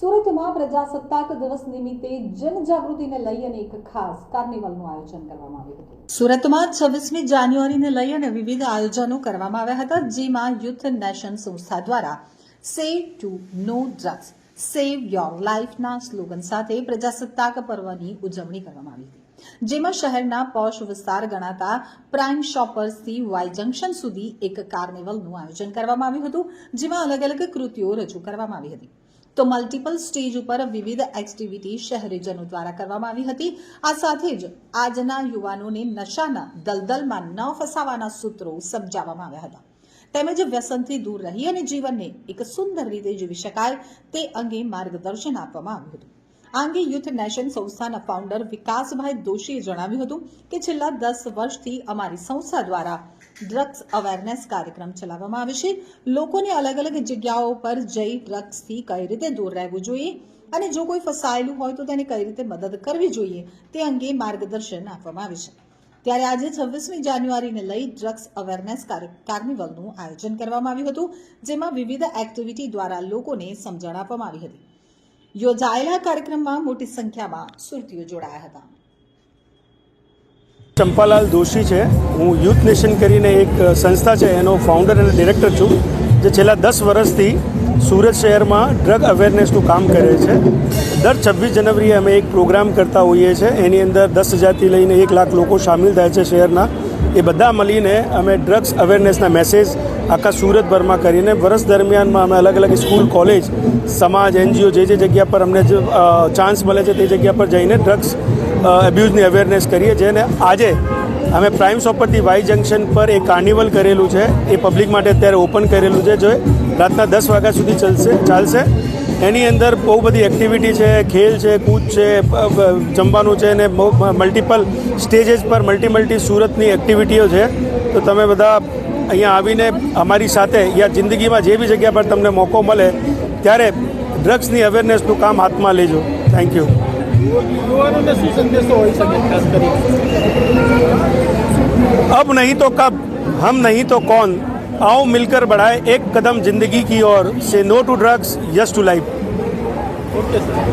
સુરતમાં પ્રજાસત્તાક દિવસ નિમિત્તે જનજાગૃતિને લઈ અને એક ખાસ કાર્નિવલનું આયોજન કરવામાં આવ્યું હતું. સુરતમાં 26મી જાન્યુઆરીને લઈ અને વિવિધ આયોજનો કરવામાં આવ્યા હતા, જેમાં યુથ નેશન સંસ્થા દ્વારા save to no drugs save your લાઈફના સ્લોગન સાથે પ્રજાસત્તાક પર્વની ઉજવણી કરવામાં આવી હતી, જેમાં શહેરના પોશ વિસ્તાર ગણાતા પ્રાઇમ શોપર્સથી વાય જંકશન સુધી એક કાર્નિવલનું આયોજન કરવામાં આવ્યું હતું, જેમાં અલગ અલગ કૃતિઓ રજૂ કરવામાં આવી હતી. તો મલ્ટિપલ સ્ટેજ ઉપર વિવિધ એક્ટિવિટી શહેરીજનો દ્વારા કરવામાં આવી હતી. આ સાથે જ આજના યુવાનોને નશાના દલદલમાં ન ફસાવાના સૂત્રો સમજાવવામાં આવ્યા હતા, તેમજ વ્યસનથી દૂર રહી અને જીવનને એક સુંદર રીતે જીવી શકાય તે અંગે માર્ગદર્શન આપવામાં આવ્યું હતું. આ અંગે યુથ નેશન સંસ્થાના ફાઉન્ડર વિકાસભાઈ દોશીએ જણાવ્યું હતું કે છેલ્લા 10 વર્ષથી અમારી સંસ્થા દ્વારા ડ્રગ્સ અવેરનેસ કાર્યક્રમ ચલાવવામાં આવે છે. લોકોને અલગ અલગ જગ્યાઓ પર જઈ ડ્રગ્સથી કઈ રીતે દૂર રહેવું જોઈએ અને જો કોઈ ફસાયેલું હોય તો તેને કઈ રીતે મદદ કરવી જોઈએ તે અંગે માર્ગદર્શન આપવામાં આવે છે. ત્યારે આજે 26મી જાન્યુઆરીને લઈ ડ્રગ્સ અવેરનેસ કાર્નિવલનું આયોજન કરવામાં આવ્યું હતું, જેમાં વિવિધ એક્ટિવિટી દ્વારા લોકોને સમજણ આપવામાં આવી હતી. યોજાયેલા કાર્યક્રમમાં મોટી સંખ્યામાં સુરતીઓ જોડાયા હતા. ચંપાલાલ દોશી છે. હું યુથ નેશન કરીને એક સંસ્થા છે એનો ફાઉન્ડર અને ડિરેક્ટર છું, જે છેલ્લા 10 વર્ષથી સુરત શહેરમાં ડ્રગ અવેરનેસનું કામ કરે છે. દર 26 જાન્યુઆરીએ અમે એક પ્રોગ્રામ કરતા હોઈએ છીએ. એની અંદર 10,000થી લઈને 1 લાખ લોકો સામેલ થાય છે શહેરના. એ બધા મળીને અમે ડ્રગ્સ અવેરનેસના મેસેજ આખા સુરતભરમાં કરીને વર્ષ દરમિયાનમાં અમે અલગ અલગ સ્કૂલ, કોલેજ, સમાજ, NGO જે જગ્યા પર અમને ચાન્સ મળે છે તે જગ્યા પર જઈને ડ્રગ્સ એબ્યુઝની અવેરનેસ કરીએ છીએ. અને આજે અમે પ્રાઇમ શોપરથી વાય જંકશન પર એક કાર્નિવલ કરેલું છે. એ પબ્લિક માટે અત્યારે ઓપન કરેલું છે, જે રાતના 10 વાગ્યા સુધી ચાલશે. એની અંદર બહુ બધી એક્ટિવિટી છે, ખેલ છે, કૂદ છે, જમવાનું છે અને મલ્ટિપલ સ્ટેજીસ પર મલ્ટી સુરતની એક્ટિવિટીઓ છે. તો તમે બધા અહીંયા આવીને અમારી સાથે યા જિંદગીમાં જે બી જગ્યા પર તમને મોકો મળે ત્યારે ડ્રગ્સની અવેરનેસનું કામ હાથમાં લેજો. Thank you. યુવાનોને શું સંદેશો હોઈ શકે ખાસ કરી? अब नहीं तो कब, हम नहीं तो कौन, आओ मिलकर बढ़ाए एक कदम जिंदगी की ओर. से no to drugs, yes to life. Okay sir.